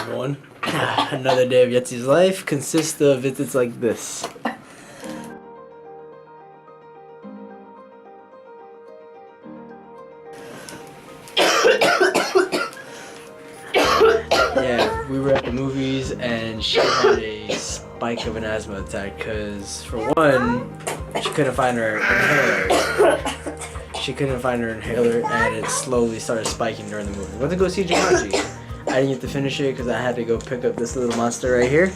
everyone. Another day of Yetzi's life consists of visits like this. Yeah, we were at the movies and she had a spike of an asthma attack because, for one, she couldn't find her inhaler. And it slowly started spiking during the movie. We went to go see Jumanji. I didn't get to finish it because I had to go pick up this little monster right here.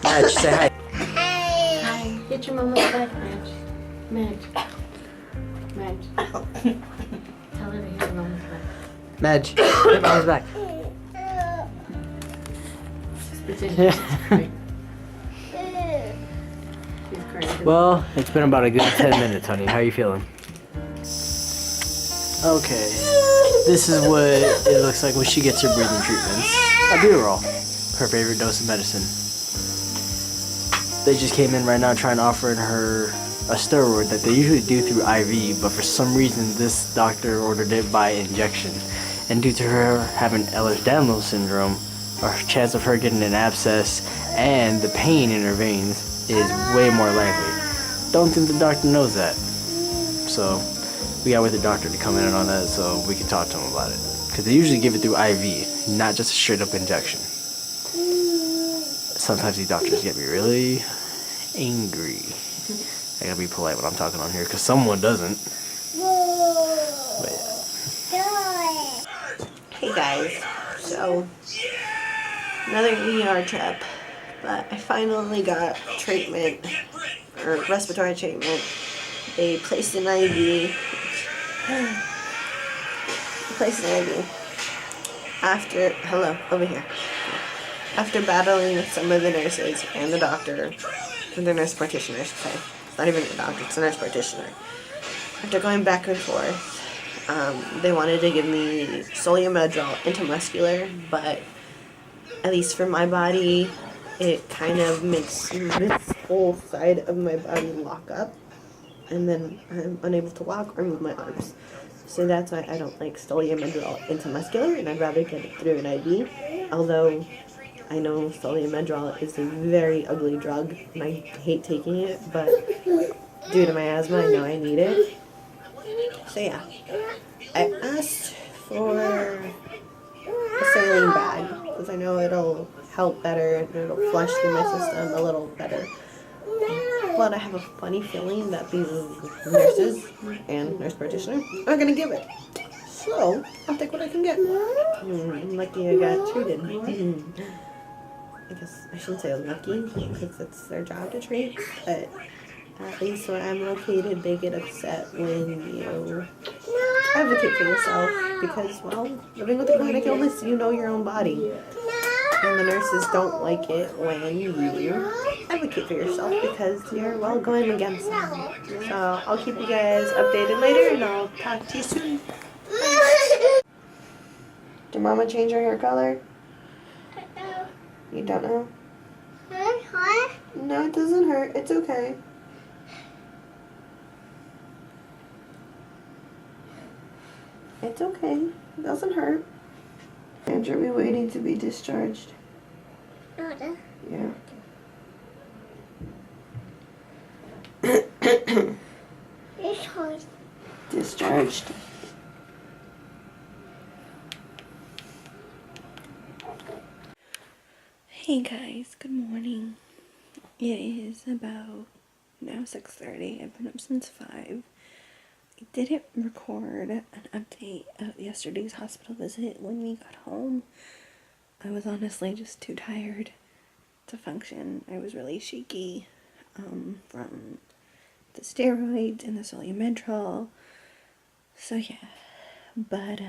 Madge, say hi. Hi. Hit your mama's back, Madge. Madge. Tell her to hit your mama's back. Madge, hit mama's back. She's pretending she's crying. She's crying. Well, it's been about a good 10 minutes, honey. How are you feeling? Okay. This is what it looks like when she gets her breathing treatments. Albuterol, her favorite dose of medicine. They just came in right now trying to offer her a steroid that they usually do through IV, but for some reason this doctor ordered it by injection. And due to her having Ehlers-Danlos syndrome, our chance of her getting an abscess and the pain in her veins is way more likely. Don't think the doctor knows that. So we got with the doctor to come in on that so we can talk to him about it. Because they usually give it through IV, not just a straight up injection. Sometimes these doctors get me really angry. I gotta be polite when I'm talking on here because someone doesn't. But yeah. Hey guys, so another ER trip, but I finally got treatment, or respiratory treatment. They placed an IV. After battling with some of the nurses and the doctor, and the nurse practitioner, I should say. It's not even a doctor, it's a nurse practitioner. After going back and forth, they wanted to give me Solumedrol intramuscular, but at least for my body, it kind of makes this whole side of my body lock up, and then I'm unable to walk or move my arms. So that's why I don't like Solumedrol intramuscular, and I'd rather get it through an IV. Although I know Solumedrol is a very ugly drug, and I hate taking it, but due to my asthma, I know I need it. So yeah, I asked for a saline bag, because I know it'll help better, and it'll flush through my system a little better. But I have a funny feeling that these nurses and nurse practitioner are going to give it. So, I'll take what I can get. I'm lucky I got treated. I guess I shouldn't say I'm lucky, because it's their job to treat, but at least where I'm located, they get upset when you advocate for yourself, because, well, living with a chronic illness, you know your own body. And the nurses don't like it when you advocate for yourself because you're, well, going against them. So I'll keep you guys updated later, and I'll talk to you soon. Did Mama change her hair color? You don't know? No, it doesn't hurt. It's okay. It's okay. It doesn't hurt. Andrew, are we waiting to be discharged? Yeah. Discharged. Hey guys, good morning. It is about now 6:30. I've been up since 5. I didn't record an update of yesterday's hospital visit when we got home. I was honestly just too tired to function. I was really shaky from the steroids and the Solumedrol. So yeah, but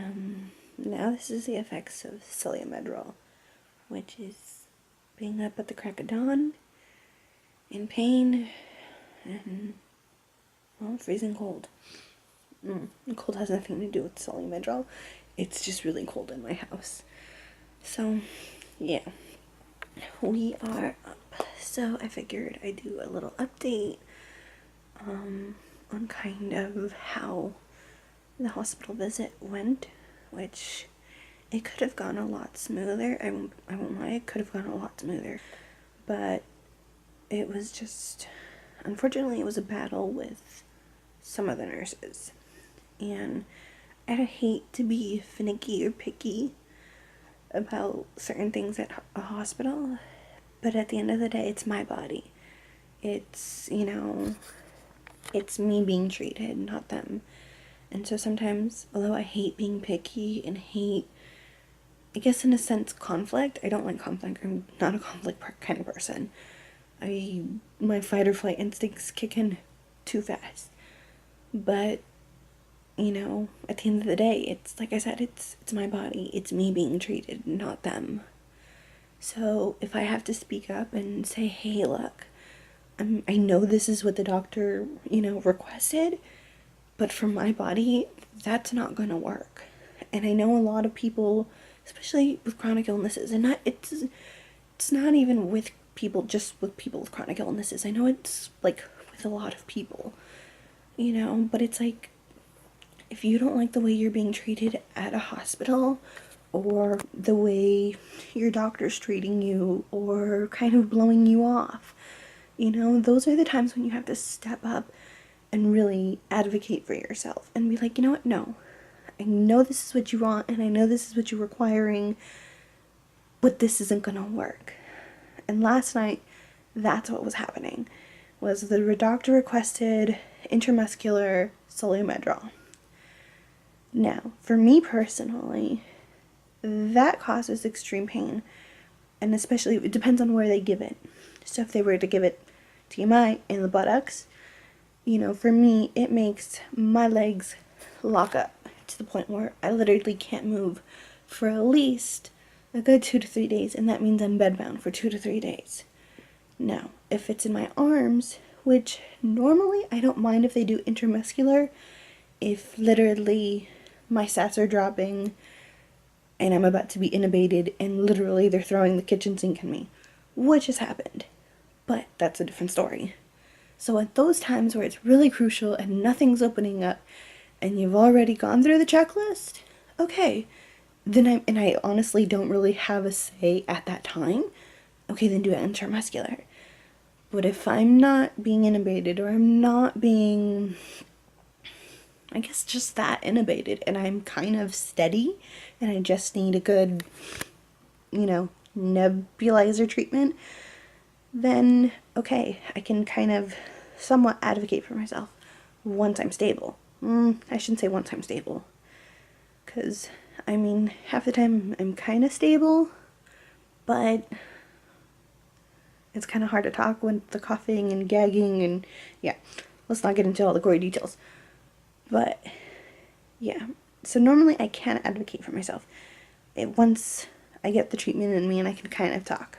now this is the effects of Solumedrol, which is being up at the crack of dawn, in pain, and, well, freezing cold. The cold has nothing to do with Solumedrol. It's just really cold in my house. So, yeah. We are up. So I figured I'd do a little update on kind of how the hospital visit went, which it could have gone a lot smoother. I won't lie, it could have gone a lot smoother. But it was just, unfortunately, it was a battle with some of the nurses. And I hate to be finicky or picky about certain things at a hospital, but at the end of the day, it's my body. It's, it's me being treated, not them. And so sometimes, although I hate being picky and hate, I guess in a sense, conflict, I don't like conflict. I'm not a conflict kind of person. My fight or flight instincts kick in too fast. But, at the end of the day, it's like I said, it's my body. It's me being treated, not them. So if I have to speak up and say, hey, look, I know this is what the doctor, requested, but for my body, that's not going to work. And I know a lot of people, especially with chronic illnesses, and it's not even with just with people with chronic illnesses. I know it's like with a lot of people, but it's like, if you don't like the way you're being treated at a hospital, or the way your doctor's treating you, or kind of blowing you off, those are the times when you have to step up and really advocate for yourself and be like, you know what, no, I know this is what you want, and I know this is what you're requiring, but this isn't gonna work. And last night, that's what was happening, was the doctor requested intramuscular Solumedrol. Now, for me personally, that causes extreme pain, and especially, it depends on where they give it. So if they were to give it TMI in the buttocks, for me, it makes my legs lock up to the point where I literally can't move for at least a good 2 to 3 days, and that means I'm bedbound for 2 to 3 days. Now, if it's in my arms, which normally I don't mind if they do intramuscular, if literally my sats are dropping and I'm about to be intubated and literally they're throwing the kitchen sink at me, which has happened, but that's a different story. So at those times where it's really crucial and nothing's opening up and you've already gone through the checklist, okay, then I honestly don't really have a say at that time, okay, then do it intramuscular. But if I'm not being intubated, or I'm not being, I guess, just that intubated, and I'm kind of steady, and I just need a good, nebulizer treatment, then, okay, I can kind of somewhat advocate for myself once I'm stable. I shouldn't say once I'm stable, because, half the time I'm kind of stable, but it's kind of hard to talk with the coughing and gagging, and yeah, let's not get into all the gory details. But yeah, so normally I can't advocate for myself. Once I get the treatment in me and I can kind of talk.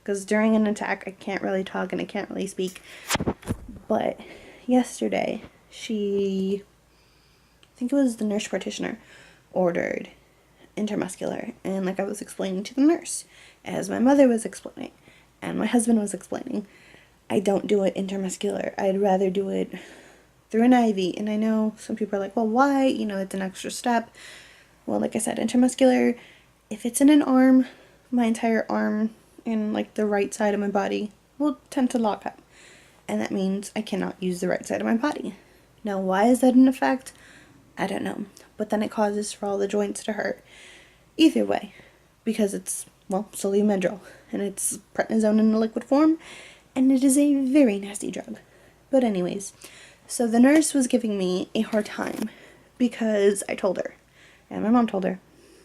Because during an attack, I can't really talk and I can't really speak. But yesterday, I think it was the nurse practitioner, ordered intramuscular. And like I was explaining to the nurse, as my mother was explaining, and my husband was explaining, I don't do it intramuscular. I'd rather do it through an IV. And I know some people are like, well, why? It's an extra step. Well, like I said, intramuscular, if it's in an arm, my entire arm and like the right side of my body will tend to lock up. And that means I cannot use the right side of my body. Now, why is that an effect? I don't know. But then it causes for all the joints to hurt. Either way, because it's, Solumedrol, and it's prednisone in a liquid form, and it is a very nasty drug. But anyways, so the nurse was giving me a hard time because I told her, and my mom told her,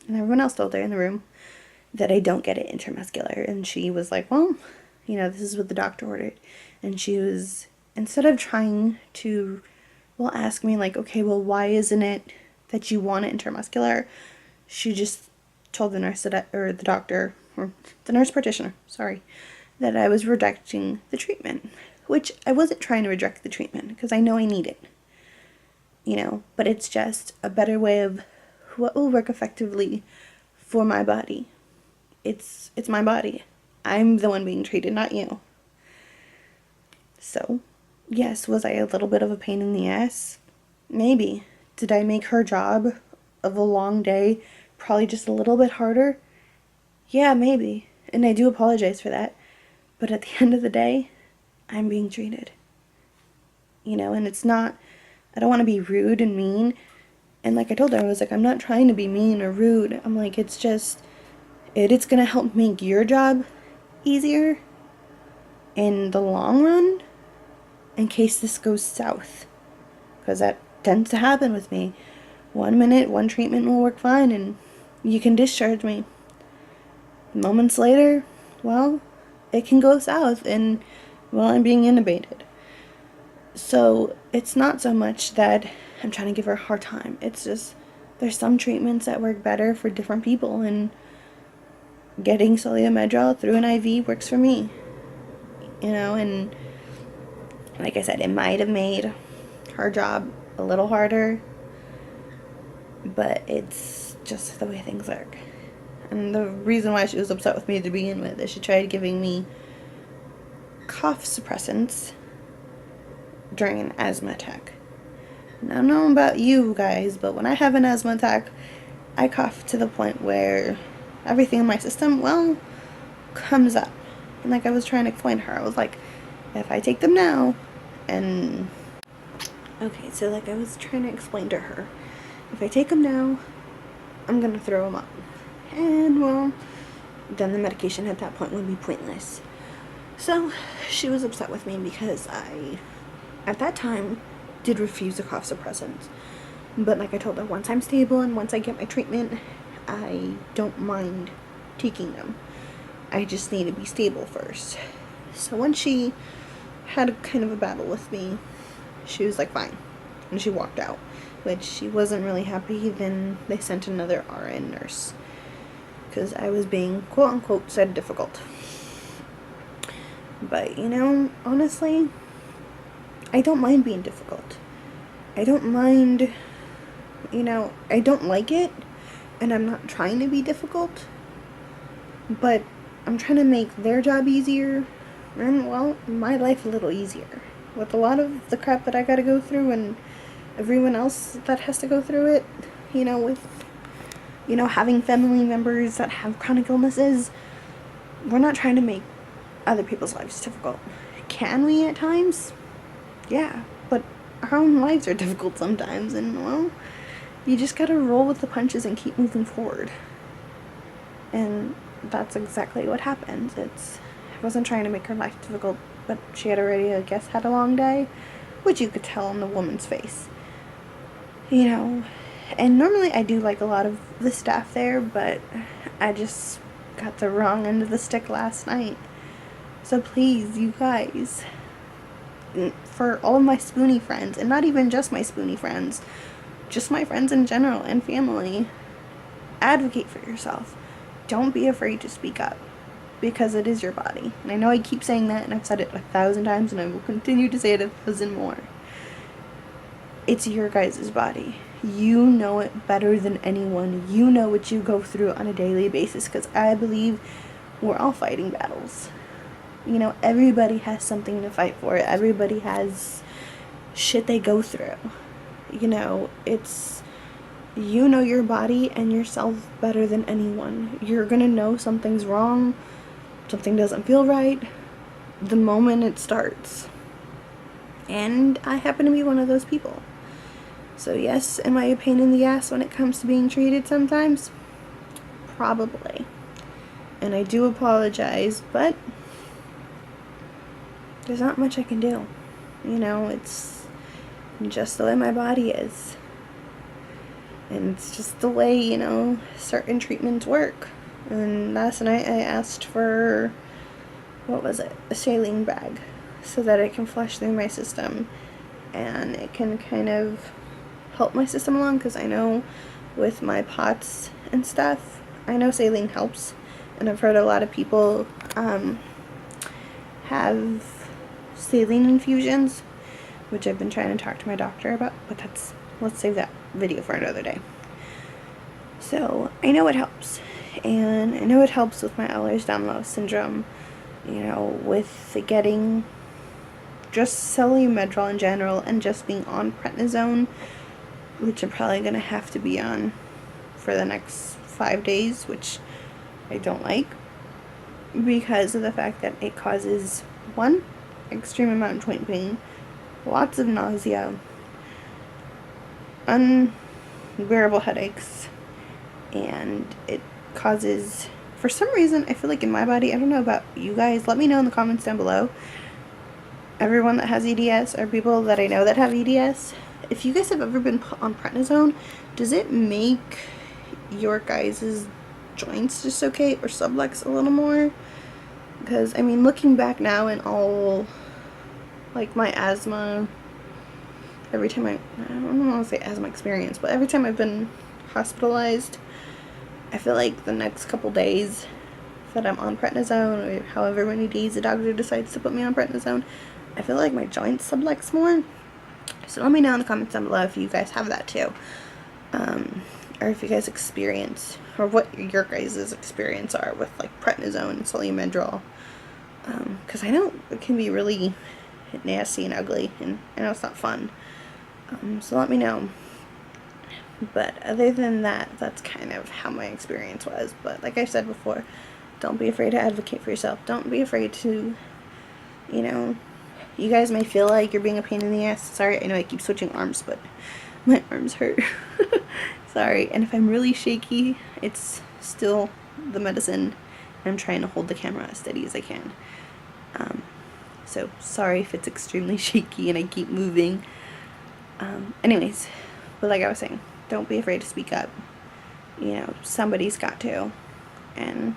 and everyone else told her in the room, that I don't get it intramuscular. And she was like, well, this is what the doctor ordered. And she was, instead of trying to, ask me like, okay, why isn't it that you want it intramuscular? She just told the nurse or the doctor, or the nurse practitioner, sorry, that I was rejecting the treatment, which I wasn't trying to reject the treatment because I know I need it, but it's just a better way of what will work effectively for my body. It's my body. I'm the one being treated, not you. So, yes, was I a little bit of a pain in the ass? Maybe. Did I make her job of a long day probably just a little bit harder. Yeah, maybe. And I do apologize for that. But at the end of the day, I'm being treated. You know, and it's not, I don't want to be rude and mean. And like I told her, I was like, I'm not trying to be mean or rude. I'm like, it's just, it's going to help make your job easier in the long run in case this goes south. Because that tends to happen with me. 1 minute, one treatment will work fine and you can discharge me. Moments later, well, it can go south and, well, I'm being intubated. So it's not so much that I'm trying to give her a hard time. It's just there's some treatments that work better for different people, and getting Soludomedrol through an IV works for me. You know, and like I said, it might have made her job a little harder, but it's just the way things work. And the reason why she was upset with me to begin with is she tried giving me cough suppressants during an asthma attack. Now, I don't know about you guys, but when I have an asthma attack, I cough to the point where everything in my system, well, comes up. And like I was trying to explain to her, I was like, if I take them now, and... Okay, so like I was trying to explain to her, if I take them now, I'm gonna throw them up. And, well, then the medication at that point would be pointless. So, she was upset with me because I, at that time, did refuse the cough suppressants. But like I told her, once I'm stable and once I get my treatment, I don't mind taking them. I just need to be stable first. So when she had a kind of a battle with me, she was like, fine. And she walked out, which she wasn't really happy. Then they sent another RN nurse because I was being, quote unquote, said difficult. But, you know, honestly, I don't mind being difficult. I don't mind, you know, I don't like it, and I'm not trying to be difficult, but I'm trying to make their job easier, and, well, my life a little easier. With a lot of the crap that I gotta go through, and everyone else that has to go through it, you know, with, you know, having family members that have chronic illnesses, we're not trying to make other people's lives difficult. Can we at times? Yeah, but our own lives are difficult sometimes, and, well, you just gotta roll with the punches and keep moving forward. And that's exactly what happened. I wasn't trying to make her life difficult, but she had already, I guess, had a long day, which you could tell on the woman's face. You know, and normally I do like a lot of the staff there, but I just got the wrong end of the stick last night. So please, you guys, for all of my Spoonie friends, and not even just my Spoonie friends, just my friends in general and family, advocate for yourself. Don't be afraid to speak up, because it is your body. And I know I keep saying that, and I've said it 1,000 times, and I will continue to say it 1,000 more. It's your guys' body. You know it better than anyone. You know what you go through on a daily basis, because I believe we're all fighting battles. You know, everybody has something to fight for. Everybody has shit they go through. You know, you know your body and yourself better than anyone. You're gonna know something's wrong, something doesn't feel right, the moment it starts. And I happen to be one of those people. So yes, am I a pain in the ass when it comes to being treated sometimes? Probably. And I do apologize, but there's not much I can do. You know, it's just the way my body is. And it's just the way, you know, certain treatments work. And last night I asked for, what was it, a saline bag, so that it can flush through my system. And it can kind of help my system along, because I know with my POTS and stuff, I know saline helps. And I've heard a lot of people have saline infusions, which I've been trying to talk to my doctor about, but let's save that video for another day. So I know it helps, and I know it helps with my Ehlers-Danlos syndrome, you know, with getting just Soludomedrol in general, and just being on prednisone, which I'm probably going to have to be on for the next 5 days, which I don't like, because of the fact that it causes, one, extreme amount of joint pain, lots of nausea, unbearable headaches, and it causes, for some reason, I feel like in my body, I don't know about you guys, let me know in the comments down below, everyone that has EDS, or people that I know that have EDS, if you guys have ever been put on prednisone, does it make your guys' joints dislocate or sublux a little more? Because, I mean, looking back now and all, like, my asthma, every time I don't want to say asthma experience, but every time I've been hospitalized, I feel like the next couple days that I'm on prednisone, or however many days the doctor decides to put me on prednisone, I feel like my joints sublux more. So let me know in the comments down below if you guys have that too. Or if you guys experience, or what your guys' experience are with like prednisone and Solu-Medrol. Because I know it can be really nasty and ugly, and I know it's not fun. So let me know. But other than that, that's kind of how my experience was. But like I said before, don't be afraid to advocate for yourself. Don't be afraid to, you know, you guys may feel like you're being a pain in the ass. Sorry, I know I keep switching arms, but my arms hurt. Sorry. And if I'm really shaky, it's still the medicine. I'm trying to hold the camera as steady as I can. So sorry if it's extremely shaky and I keep moving. Anyways, but like I was saying, don't be afraid to speak up. You know, somebody's got to. And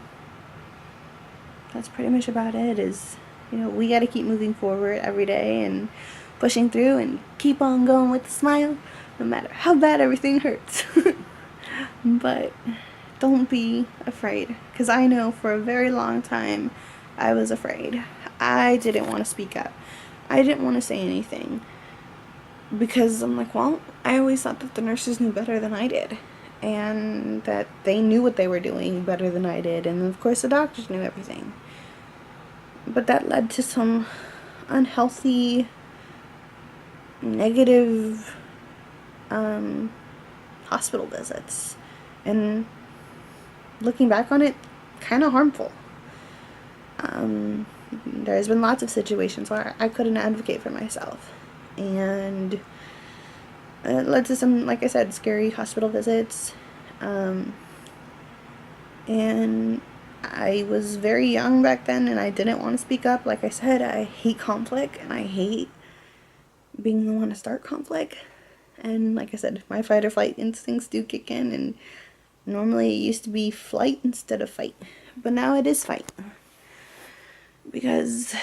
that's pretty much about it. Is, you know, we got to keep moving forward every day and pushing through and keep on going with a smile, no matter how bad everything hurts. But don't be afraid, because I know for a very long time I was afraid. I didn't want to speak up. I didn't want to say anything, because I'm like, well, I always thought that the nurses knew better than I did, and that they knew what they were doing better than I did, and of course the doctors knew everything. But that led to some unhealthy, negative hospital visits, and looking back on it, kind of harmful. There's been lots of situations where I couldn't advocate for myself, and it led to some, like I said, scary hospital visits. And I was very young back then, and I didn't want to speak up. Like I said, I hate conflict, and I hate being the one to start conflict. And like I said, my fight or flight instincts do kick in, and normally it used to be flight instead of fight. But now it is fight. Because,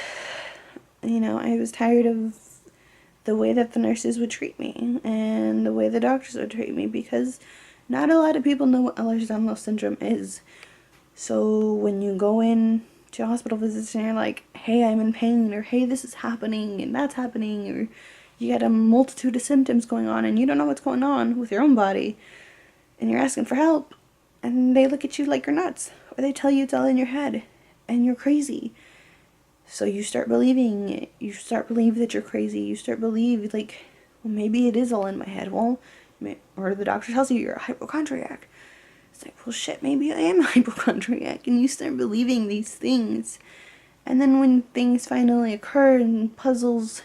you know, I was tired of the way that the nurses would treat me and the way the doctors would treat me, because not a lot of people know what Ehlers-Danlos syndrome is. So when you go in to hospital visits and you're like, hey, I'm in pain, or hey, this is happening and that's happening, or you got a multitude of symptoms going on and you don't know what's going on with your own body, and you're asking for help, and they look at you like you're nuts, or they tell you it's all in your head and you're crazy. So you start believing it. You start believing that you're crazy. You start believing, like, well, maybe it is all in my head. Well, or the doctor tells you you're a hypochondriac. It's like, well, shit, maybe I am a hypochondriac. And you start believing these things. And then when things finally occur and puzzles,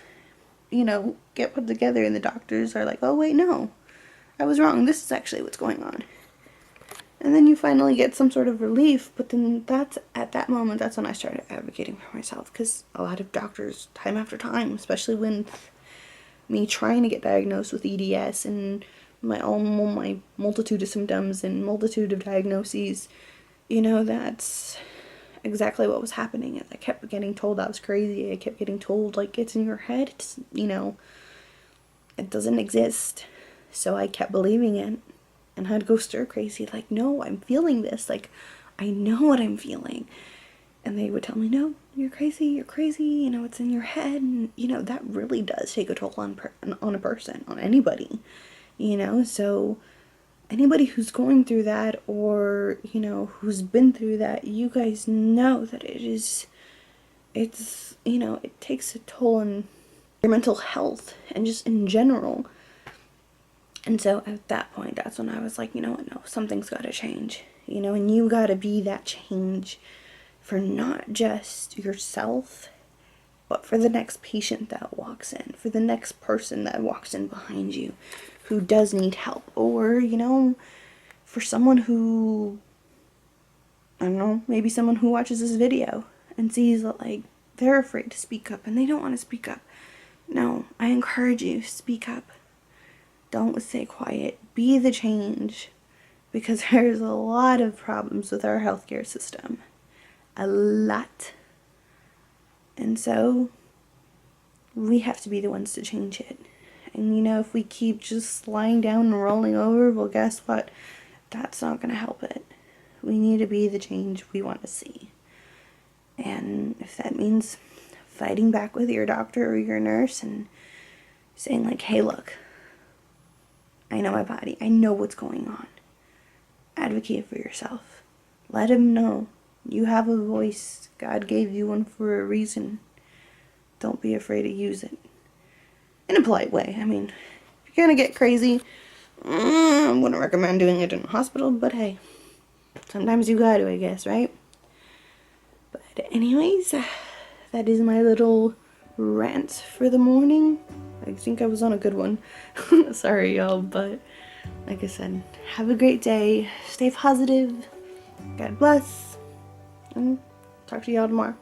you know, get put together, and the doctors are like, oh, wait, no, I was wrong. This is actually what's going on. And then you finally get some sort of relief, but then that's, at that moment, that's when I started advocating for myself, because a lot of doctors, time after time, especially when me trying to get diagnosed with EDS and my multitude of symptoms and multitude of diagnoses, you know, that's exactly what was happening. I kept getting told I was crazy. I kept getting told, like, it's in your head. It's, you know, it doesn't exist. So I kept believing it. And I'd go stir crazy, like, no, I'm feeling this, like, I know what I'm feeling. And they would tell me, no, you're crazy, you know, it's in your head. And, you know, that really does take a toll on a person, on anybody, you know. So anybody who's going through that, or, you know, who's been through that, you guys know that it's, you know, it takes a toll on your mental health and just in general. And so at that point, that's when I was like, you know what, no, something's got to change. you know, and you gotta be that change for not just yourself, but for the next patient that walks in, for the next person that walks in behind you who does need help, or, you know, for someone who, I don't know, maybe someone who watches this video and sees that, like, they're afraid to speak up and they don't want to speak up. No, I encourage you, speak up. Don't stay quiet. Be the change. Because there's a lot of problems with our healthcare system. A lot. And so, we have to be the ones to change it. And you know, if we keep just lying down and rolling over, well, guess what? That's not going to help it. We need to be the change we want to see. And if that means fighting back with your doctor or your nurse and saying like, hey, look, I know my body. I know what's going on. Advocate for yourself. Let him know you have a voice. God gave you one for a reason. Don't be afraid to use it. In a polite way. I mean, if you're gonna get crazy, I wouldn't recommend doing it in a hospital, but hey, sometimes you gotta, I guess, right? But anyways, that is my little rant for the morning. I think I was on a good one. Sorry, y'all, but like I said, have a great day. Stay positive. God bless. And talk to y'all tomorrow.